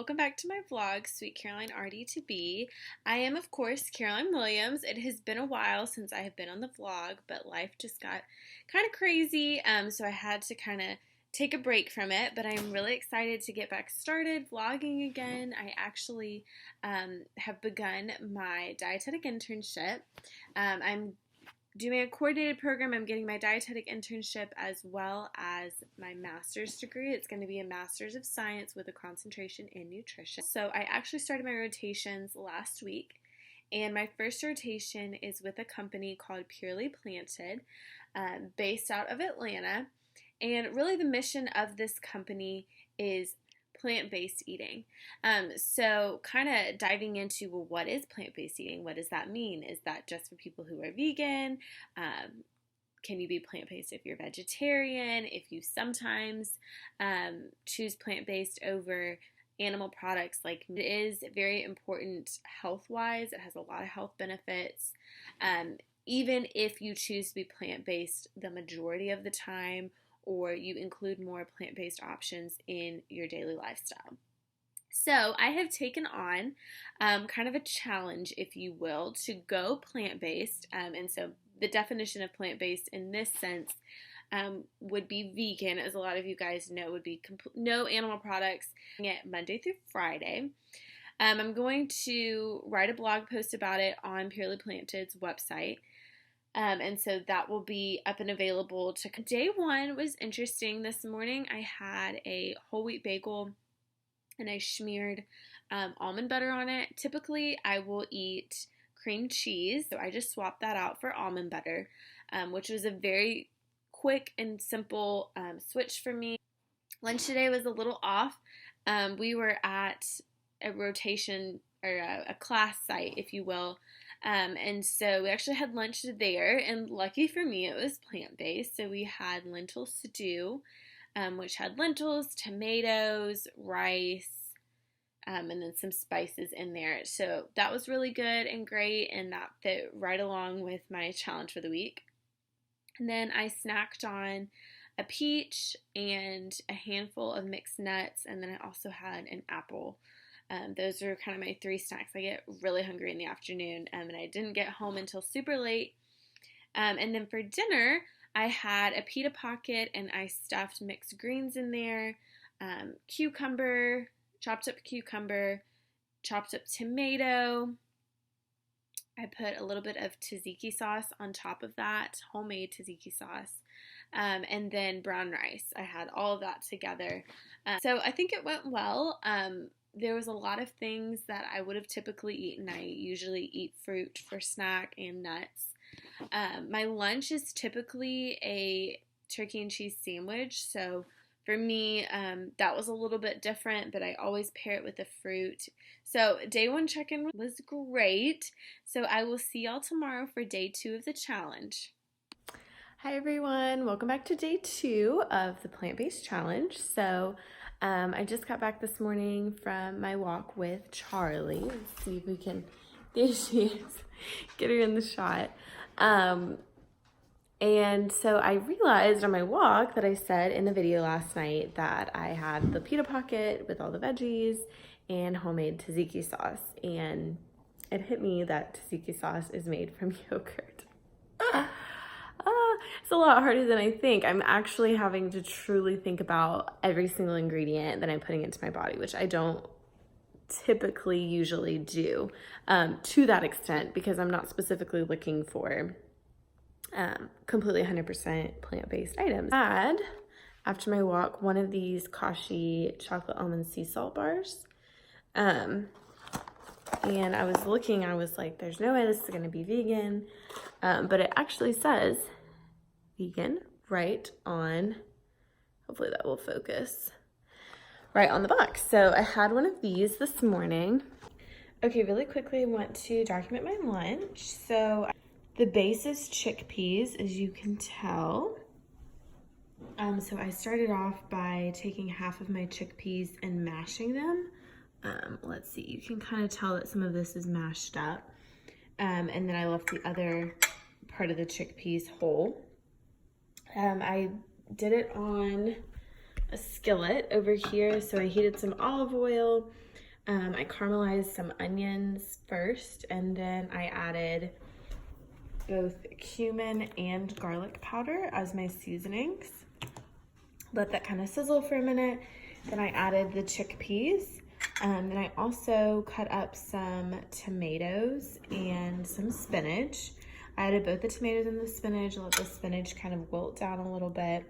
welcome back to my vlog, Sweet Caroline RD2B. I am, of course, Caroline Williams. It has been a while since I have been on the vlog, but life just got kind of crazy, so I had to kind of take a break from it, but I'm really excited to get back started vlogging again. I actually have begun my dietetic internship. I'm doing a coordinated program. I'm getting my dietetic internship as well as my master's degree. It's going to be a master's of science with a concentration in nutrition. So I actually started my rotations last week, and my first rotation is with a company called Purely Planted, based out of Atlanta. And really the mission of this company is plant-based eating. So kind of diving into, well, what is plant-based eating? What does that mean? Is that just for people who are vegan? Can you be plant-based if you're vegetarian? If you sometimes choose plant-based over animal products, like it is very important health-wise. It has a lot of health benefits. Even if you choose to be plant-based the majority of the time, or you include more plant-based options in your daily lifestyle. So I have taken on kind of a challenge, if you will, to go plant-based. And so the definition of plant-based in this sense would be vegan, as a lot of you guys know, would be no animal products, Monday through Friday. I'm going to write a blog post about it on Purely Planted's website. And so that will be up and available to. Day one was interesting. This morning I had a whole wheat bagel and I smeared almond butter on it. Typically I will eat cream cheese, so I just swapped that out for almond butter, which was a very quick and simple switch for me. Lunch today was a little off. We were at a rotation or a class site, if you will. And so we actually had lunch there, and lucky for me, it was plant-based. So we had lentil stew, which had lentils, tomatoes, rice, and then some spices in there. So that was really good and great, and that fit right along with my challenge for the week. And then I snacked on a peach and a handful of mixed nuts, and then I also had an apple. Those are kind of my three snacks. I get really hungry in the afternoon, and I didn't get home until super late. And then for dinner, I had a pita pocket, and I stuffed mixed greens in there, cucumber, chopped up tomato. I put a little bit of tzatziki sauce on top of that, homemade tzatziki sauce, and then brown rice. I had all of that together. So I think it went well. There was a lot of things that I would have typically eaten. I usually eat fruit for snack and nuts. My lunch is typically a turkey and cheese sandwich. So for me, that was a little bit different, but I always pair it with the fruit. So day one check-in was great. So I will see y'all tomorrow for day 2 of the challenge. Hi everyone, welcome back to day 2 of the plant-based challenge. So I just got back this morning from my walk with Charlie. Let's see if we can, there she is, get her in the shot. And so I realized on my walk that I said in the video last night that I had the pita pocket with all the veggies and homemade tzatziki sauce. And it hit me that tzatziki sauce is made from yogurt. It's a lot harder than I think. I'm actually having to truly think about every single ingredient that I'm putting into my body, which I don't typically usually do to that extent, because I'm not specifically looking for completely 100% plant-based items. I had, after my walk, one of these Kashi chocolate almond sea salt bars. And I was looking, I was like, there's no way this is going to be vegan. But it actually says vegan right on, hopefully that will focus, right on the box. So I had one of these this morning. Okay, really quickly I want to document my lunch. So the base is chickpeas, as you can tell. So I started off by taking half of my chickpeas and mashing them. Let's see, you can kind of tell that some of this is mashed up. And then I left the other part of the chickpeas whole. I did it on a skillet over here. So I heated some olive oil, I caramelized some onions first, and then I added both cumin and garlic powder as my seasonings. Let that kind of sizzle for a minute. Then I added the chickpeas. Then I also cut up some tomatoes and some spinach. I added both the tomatoes and the spinach, let the spinach kind of wilt down a little bit.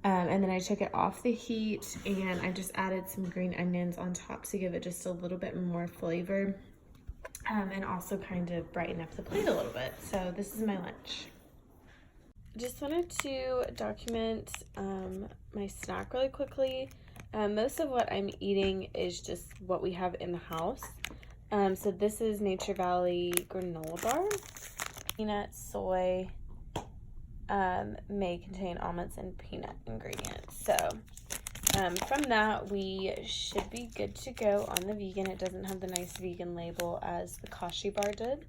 And then I took it off the heat and I just added some green onions on top to give it just a little bit more flavor, and also kind of brighten up the plate a little bit. So this is my lunch. Just wanted to document my snack really quickly. Most of what I'm eating is just what we have in the house. So this is Nature Valley granola bar. Peanut, soy, may contain almonds and peanut ingredients. So from that, we should be good to go on the vegan. It doesn't have the nice vegan label as the Kashi bar did,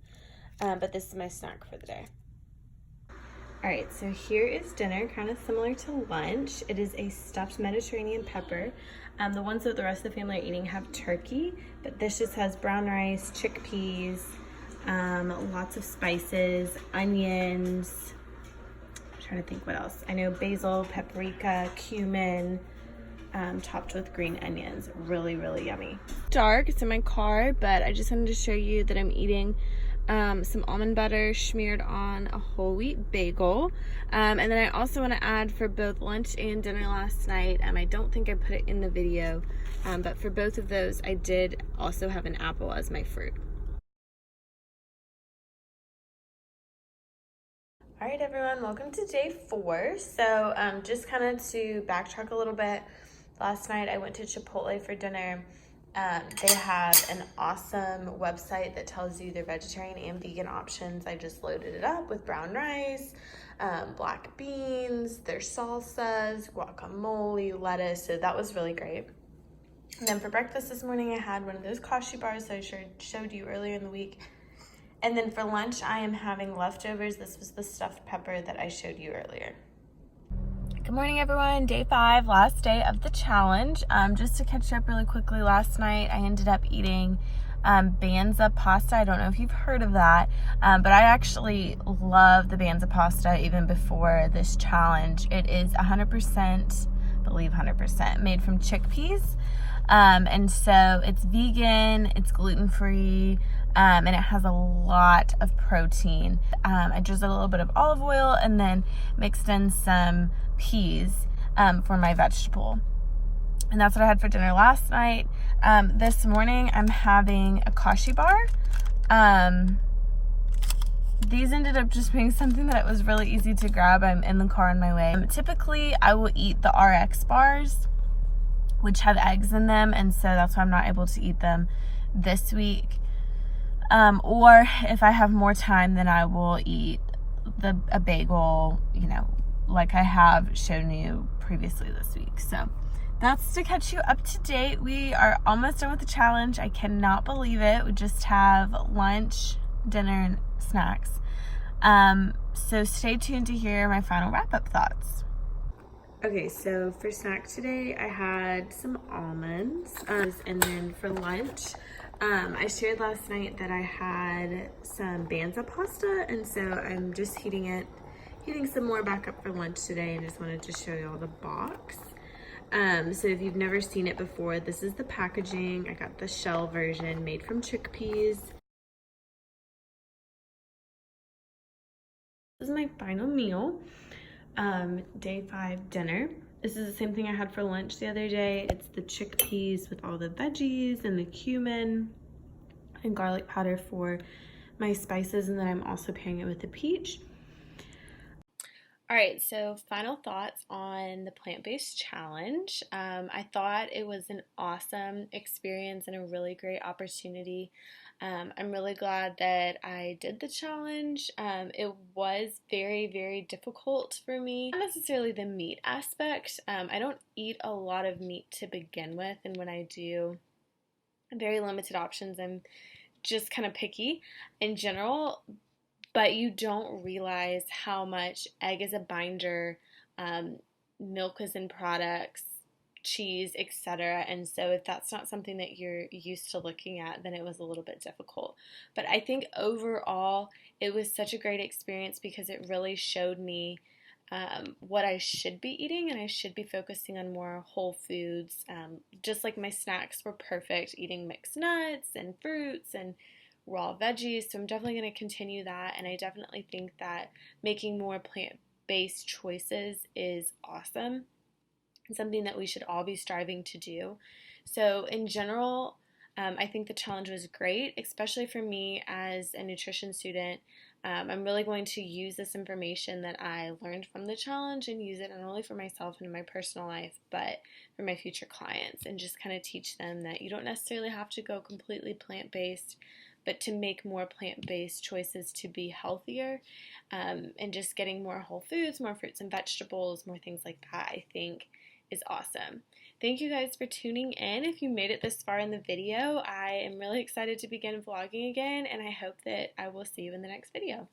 but this is my snack for the day. All right, so here is dinner, kind of similar to lunch. It is a stuffed Mediterranean pepper. The ones that the rest of the family are eating have turkey, but this just has brown rice, chickpeas, lots of spices, onions. I'm trying to think what else. I know basil, paprika, cumin, topped with green onions. Really, really yummy. Dark, it's in my car, but I just wanted to show you that I'm eating some almond butter smeared on a whole wheat bagel. And then I also want to add for both lunch and dinner last night, I don't think I put it in the video, but for both of those I did also have an apple as my fruit. All right, everyone, welcome to day 4. So just kind of to backtrack a little bit, last night I went to Chipotle for dinner. They have an awesome website that tells you their vegetarian and vegan options. I just loaded it up with brown rice, black beans, their salsas, guacamole, lettuce, so that was really great. And then for breakfast this morning, I had one of those Kashi bars that I showed you earlier in the week. And then for lunch, I am having leftovers. This was the stuffed pepper that I showed you earlier. Good morning, everyone. Day 5, last day of the challenge. Just to catch up really quickly, last night I ended up eating Banza pasta. I don't know if you've heard of that, but I actually love the Banza pasta even before this challenge. It is 100%, believe 100%, made from chickpeas. And so it's vegan, it's gluten-free, and it has a lot of protein. I drizzled a little bit of olive oil and then mixed in some peas for my vegetable. And that's what I had for dinner last night. This morning I'm having a Kashi bar. These ended up just being something that was really easy to grab. I'm in the car on my way. Typically I will eat the RX bars, which have eggs in them, and so that's why I'm not able to eat them this week. Or if I have more time, then I will eat a bagel, like I have shown you previously this week. So that's to catch you up to date. We are almost done with the challenge. I cannot believe it. We just have lunch, dinner, and snacks. So stay tuned to hear my final wrap-up thoughts. Okay, so for snack today, I had some almonds, and then for lunch, I shared last night that I had some Banza pasta, and so I'm just heating some more back up for lunch today, and just wanted to show you all the box. So if you've never seen it before, this is the packaging. I got the shell version made from chickpeas. This is my final meal. Day 5 dinner. This is the same thing I had for lunch the other day. It's the chickpeas with all the veggies and the cumin and garlic powder for my spices, and then I'm also pairing it with the peach. All right, so final thoughts on the plant-based challenge. I thought it was an awesome experience and a really great opportunity. I'm really glad that I did the challenge. It was very, very difficult for me. Not necessarily the meat aspect. I don't eat a lot of meat to begin with, and when I do, very limited options. I'm just kind of picky in general, but you don't realize how much egg is a binder, milk is in products, cheese, etc. And so if that's not something that you're used to looking at, then it was a little bit difficult. But I think overall, it was such a great experience because it really showed me what I should be eating, and I should be focusing on more whole foods. Just like my snacks were perfect, eating mixed nuts and fruits and raw veggies. So I'm definitely going to continue that, and I definitely think that making more plant-based choices is awesome, something that we should all be striving to do. So, in general, I think the challenge was great, especially for me as a nutrition student. I'm really going to use this information that I learned from the challenge and use it not only for myself and in my personal life, but for my future clients, and just kind of teach them that you don't necessarily have to go completely plant based, but to make more plant based choices to be healthier, and just getting more whole foods, more fruits and vegetables, more things like that, I think is awesome. Thank you guys for tuning in. If you made it this far in the video, I am really excited to begin vlogging again, and I hope that I will see you in the next video.